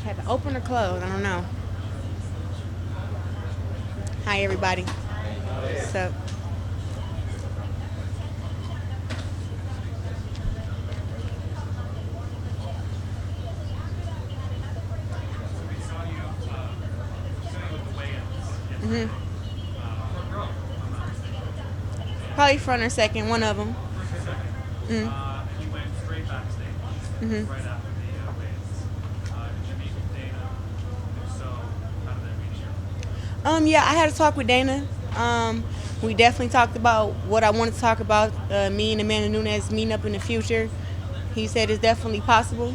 Had to open or close. I don't know. Hi, everybody. What's up? hmm Probably front or second, one of them. Mm-hmm. You went straight backstage Mm-hmm. right after the weigh-ins. Did you meet with Dana? If so, how did that reach you? Yeah, I had a talk with Dana. We definitely talked about what I wanted to talk about. Me and Amanda Nunes meeting up in the future. He said it's definitely possible.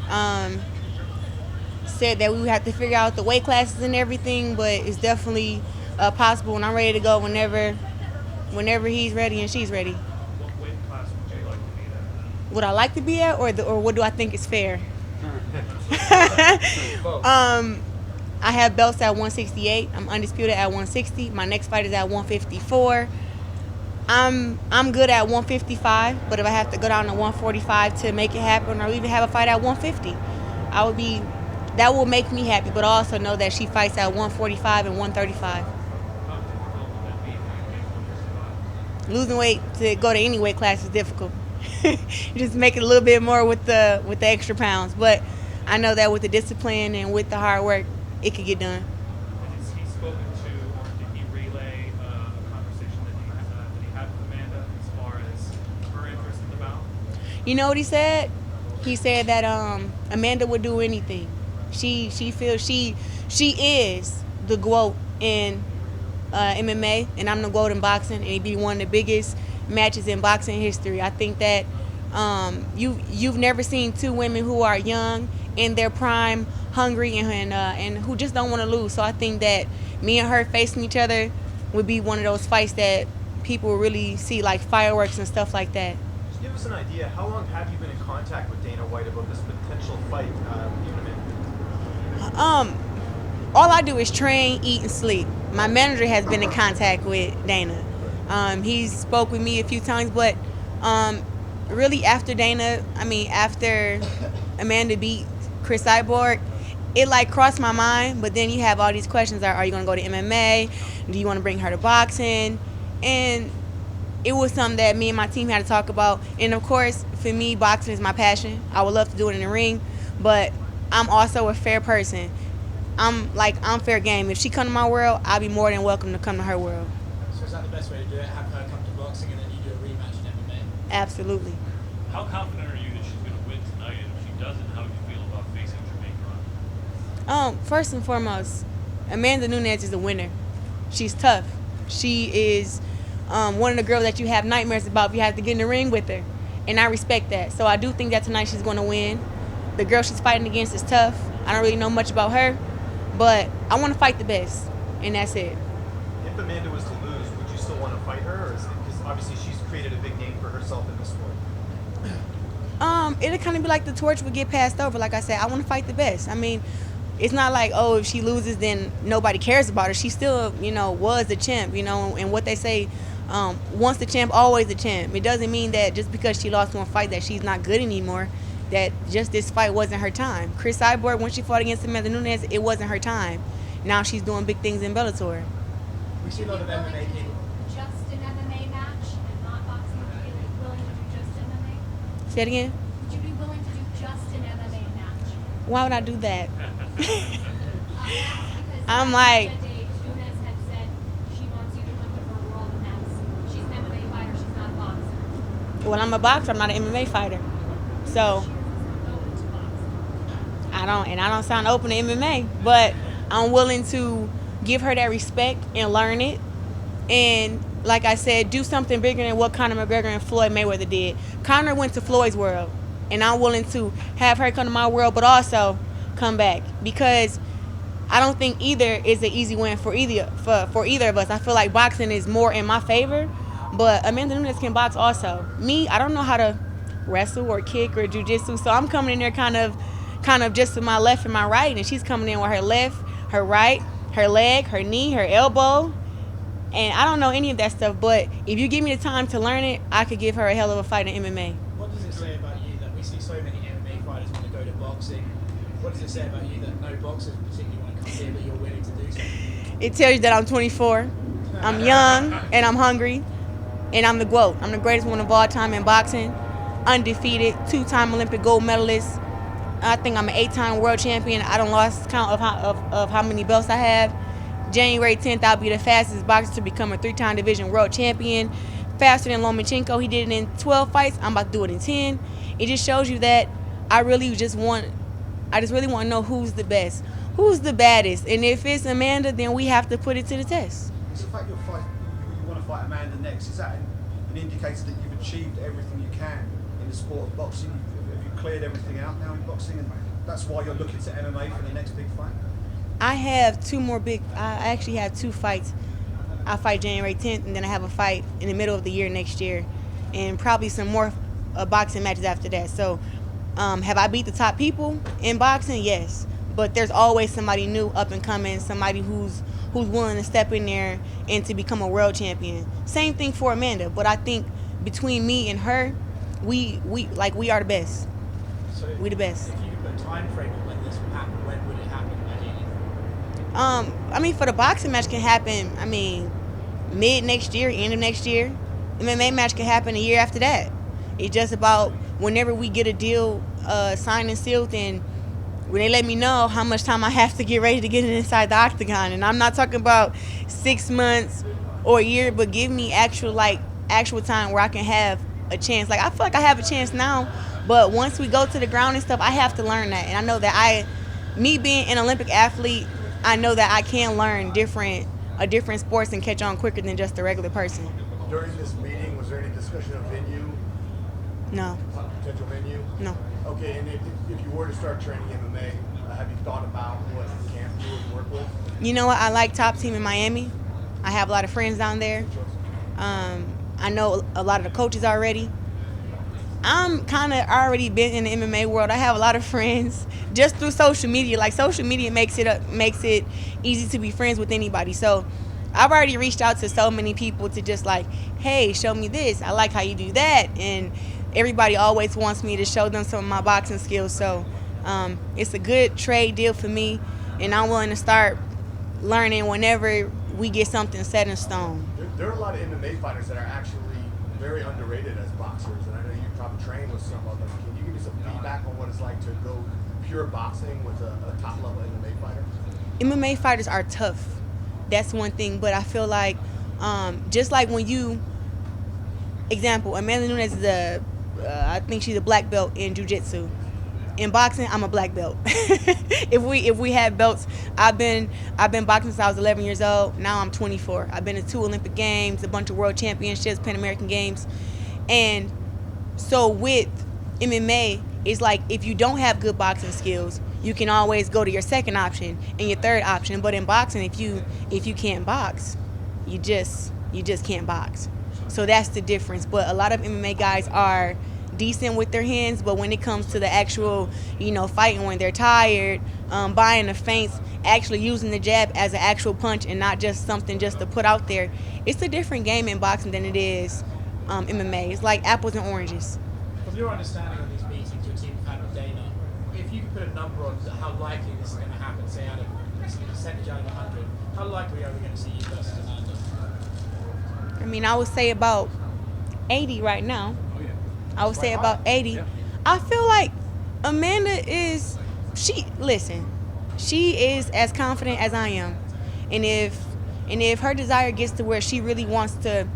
Um, Said that we would have to figure out the weight classes and everything, but it's definitely possible, and I'm ready to go whenever he's ready and she's ready. What weight class would you like to be at? Would I like to be at, or what do I think is fair? Both. I have belts at 168. I'm undisputed at 160. My next fight is at 154. I'm good at 155, but if I have to go down to 145 to make it happen, or even have a fight at 150, I would be. That will make me happy. But I also know that she fights at 145 and 135. How difficult would that be for you to Losing weight to go to any weight class is difficult. Just make it a little bit more with the extra pounds, but I know that with the discipline and with the hard work, it could get done. And has he spoken to, or did he relay a conversation that he had with Amanda as far as her interest in the bout? You know what he said? He said that Amanda would do anything. She feels she is the GOAT in MMA, and I'm the GOAT in boxing, and it'd be one of the biggest matches in boxing history. I think that you've never seen two women who are young, in their prime, hungry, and who just don't want to lose. So I think that me and her facing each other would be one of those fights that people would really see like fireworks and stuff like that. Just give us an idea. How long have you been in contact with Dana White about this potential fight? All I do is train, eat, and sleep. My manager has been in contact with Dana. He's spoke with me a few times, but really after after Amanda beat Chris Cyborg, it like crossed my mind. But then you have all these questions: Are you going to go to MMA? Do you want to bring her to boxing? And it was something that me and my team had to talk about. And of course, for me, boxing is my passion. I would love to do it in the ring, but I'm also a fair person. I'm fair game. If she come to my world, I'll be more than welcome to come to her world. So is that the best way to do it? Have her come to boxing and then you do a rematch in MMA? Absolutely. How confident are you that she's going to win tonight? And if she doesn't, how do you feel about facing Jamaica? First and foremost, Amanda Nunes is a winner. She's tough. She is one of the girls that you have nightmares about if you have to get in the ring with her. And I respect that. So I do think that tonight she's going to win. The girl she's fighting against is tough. I don't really know much about her, but I want to fight the best, and that's it. If Amanda was to lose, would you still want to fight her? Because obviously she's created a big name for herself in this sport. It'll kind of be like the torch would get passed over. Like I said, I want to fight the best. I mean, it's not like, oh, if she loses, then nobody cares about her. She still, was the champ, and what they say, once the champ, always the champ. It doesn't mean that just because she lost one fight that she's not good anymore, that just this fight wasn't her time. Chris Cyborg, when she fought against Amanda Nunes, it wasn't her time. Now she's doing big things in Bellator. We see a lot of MMA people. Just an MMA match and not boxing? Would you be willing to do just MMA? Say it again? Would you be willing to do just an MMA match? Why would I do that? Because I'm like, Nunes had said she wants you to come to her world, and that's, she's an MMA fighter, she's not a boxer. well, I'm a boxer, I'm not an MMA fighter. So She was open to boxing. I don't sound open to MMA, but I'm willing to give her that respect and learn it. And like I said, do something bigger than what Conor McGregor and Floyd Mayweather did. Conor went to Floyd's world, and I'm willing to have her come to my world, but also come back, because I don't think either is an easy win for either of us. I feel like boxing is more in my favor, but Amanda Nunes can box also. Me, I don't know how to wrestle or kick or jiu-jitsu, so I'm coming in there kind of just to my left and my right, and she's coming in with her left, her right, her leg, her knee, her elbow, and I don't know any of that stuff, but if you give me the time to learn it, I could give her a hell of a fight in MMA. What does it say about you that we see so many MMA fighters want to go to boxing? What does it say about you that no boxers particularly want to come here, but you're willing to do so? It tells you that I'm 24, I'm young, and I'm hungry, and I'm the GOAT. I'm the greatest one of all time in boxing, undefeated, 2-time Olympic gold medalist. I think I'm an 8-time world champion. I don't lost count of how many belts I have. January 10th, I'll be the fastest boxer to become a 3-time division world champion. Faster than Lomachenko. He did it in 12 fights. I'm about to do it in 10. It just shows you that I just really want to know who's the best, who's the baddest. And if it's Amanda, then we have to put it to the test. It's the fact you want to fight Amanda next. Is that an indicator that you've achieved everything you can in the sport of boxing? Have you cleared everything out now in boxing, and that's why you're looking to MMA for the next big fight? I have I actually have 2 fights. I fight January 10th, and then I have a fight in the middle of the year next year, and probably some more boxing matches after that. So have I beat the top people in boxing? Yes. But there's always somebody new, up and coming, somebody who's willing to step in there and to become a world champion. Same thing for Amanda, but I think between me and her, we are the best. So We the best. If you could put a time frame on when this would happen, when would it happen? I mean, for the boxing match can happen, mid next year, end of next year. MMA match can happen a year after that. It's just about whenever we get a deal signed and sealed, and when they let me know how much time I have to get ready to get it inside the Octagon. And I'm not talking about 6 months or a year, but give me actual time where I can have a chance. Like, I feel like I have a chance now, but once we go to the ground and stuff, I have to learn that. And I know that me being an Olympic athlete, I know that I can learn different sports and catch on quicker than just a regular person. During this meeting, was there any discussion of venue? No. Potential venue? No. Okay, and if you were to start training MMA, have you thought about what camp you would work with? You know what? I like Top Team in Miami. I have a lot of friends down there. I know a lot of the coaches already. I'm kind of already been in the MMA world. I have a lot of friends just through social media. Like, social media makes it easy to be friends with anybody. So I've already reached out to so many people to just like, hey, show me this. I like how you do that. And everybody always wants me to show them some of my boxing skills. So it's a good trade deal for me, and I'm willing to start learning whenever we get something set in stone. There are a lot of MMA fighters that are actually very underrated as boxers, and I know you probably train with some of them. Can you give me some feedback on what it's like to go pure boxing with a top-level MMA fighter? MMA fighters are tough. That's one thing, but I feel like just like when you, example, Amanda Nunes is I think she's a black belt in jiu-jitsu. In boxing, I'm a black belt. If we had belts, I've been boxing since I was 11 years old. Now I'm 24. I've been to 2 Olympic Games, a bunch of World Championships, Pan American Games, and so with MMA, it's like if you don't have good boxing skills, you can always go to your second option and your third option. But in boxing, if you can't box, you just can't box. So that's the difference. But a lot of MMA guys are decent with their hands, but when it comes to the actual, fighting when they're tired, buying the feints, actually using the jab as an actual punch and not just something just to put out there, it's a different game in boxing than it is MMA. It's like apples and oranges. From your understanding of these meetings your team have had with Dana, if you could put a number on how likely this is going to happen, say out of a percentage out of 100, how likely are we going to see you versus Amanda? I would say about 80 right now. I would say about 80. Yeah. I feel like Amanda she is as confident as I am. And if her desire gets to where she really wants to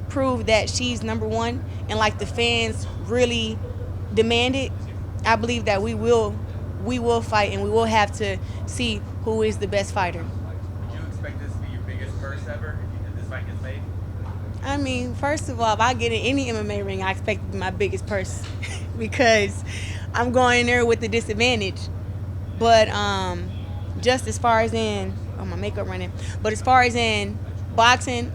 prove that she's number one and like the fans really demand it, I believe that we will fight, and we will have to see who is the best fighter. Would you expect this to be your biggest purse ever if this fight gets made? First of all, if I get in any MMA ring, I expect it to be my biggest purse because I'm going in there with the disadvantage. But just as far as in, my makeup running, but as far as in boxing,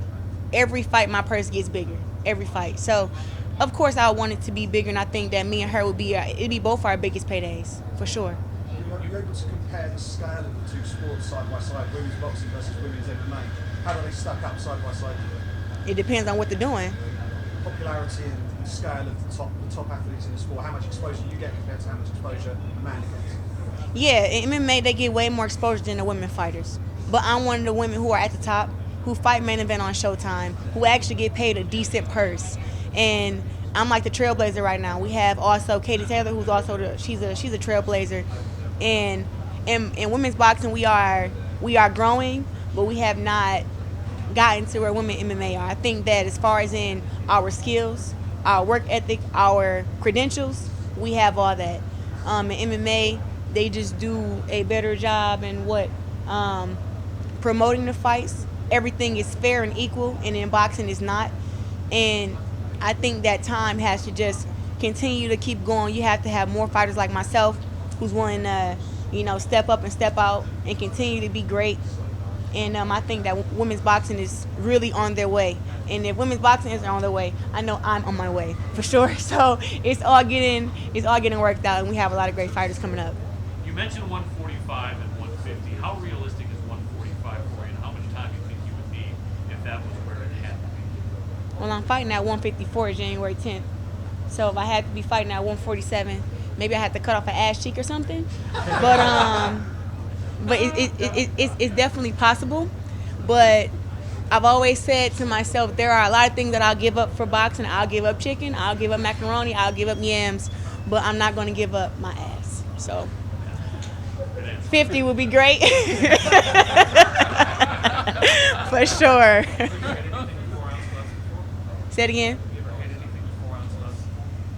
every fight my purse gets bigger, every fight. So, of course, I want it to be bigger, and I think that me and her it'd be both our biggest paydays, for sure. Are you able to compare the scale of the 2 sports side by side, women's boxing versus women's MMA? How do they stack up side by side? It depends on what they're doing. Popularity and scale of the top athletes in the sport. How much exposure you get compared to how much exposure Amanda gets? Yeah, in MMA they get way more exposure than the women fighters. But I'm one of the women who are at the top, who fight main event on Showtime, who actually get paid a decent purse. And I'm like the trailblazer right now. We have also Katie Taylor, who's also she's a trailblazer. And in women's boxing we are growing, but we have not gotten to where women MMA are. I think that as far as in our skills, our work ethic, our credentials, we have all that. In MMA, they just do a better job in promoting the fights. Everything is fair and equal, and in boxing it's not. And I think that time has to just continue to keep going. You have to have more fighters like myself who's willing to, step up and step out and continue to be great. And I think that women's boxing is really on their way. And if women's boxing isn't on their way, I know I'm on my way for sure. So it's all getting worked out, and we have a lot of great fighters coming up. You mentioned 145 and 150. How realistic is 145 for you, and how much time do you think you would need if that was where it had to be? Well, I'm fighting at 154 January 10th. So if I had to be fighting at 147, maybe I had to cut off an ass cheek or something. But it's definitely possible. But I've always said to myself, there are a lot of things that I'll give up for boxing. I'll give up chicken, I'll give up macaroni, I'll give up yams, but I'm not going to give up my ass. So 50 would be great. For sure. Say it again.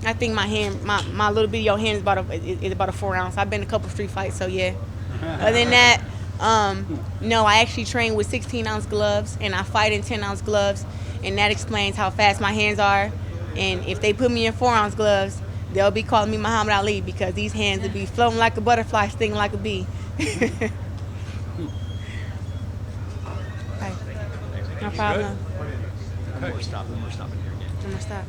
I think my hand, my little bitty old hand is about a 4 ounce. I've been in a couple street fights, so yeah. Other than that, no, I actually train with 16-ounce gloves, and I fight in 10-ounce gloves, and that explains how fast my hands are. And if they put me in 4-ounce gloves, they'll be calling me Muhammad Ali, because these hands will be floating like a butterfly, stinging like a bee. Okay. No problem. We're stopping here again. I'm gonna stop.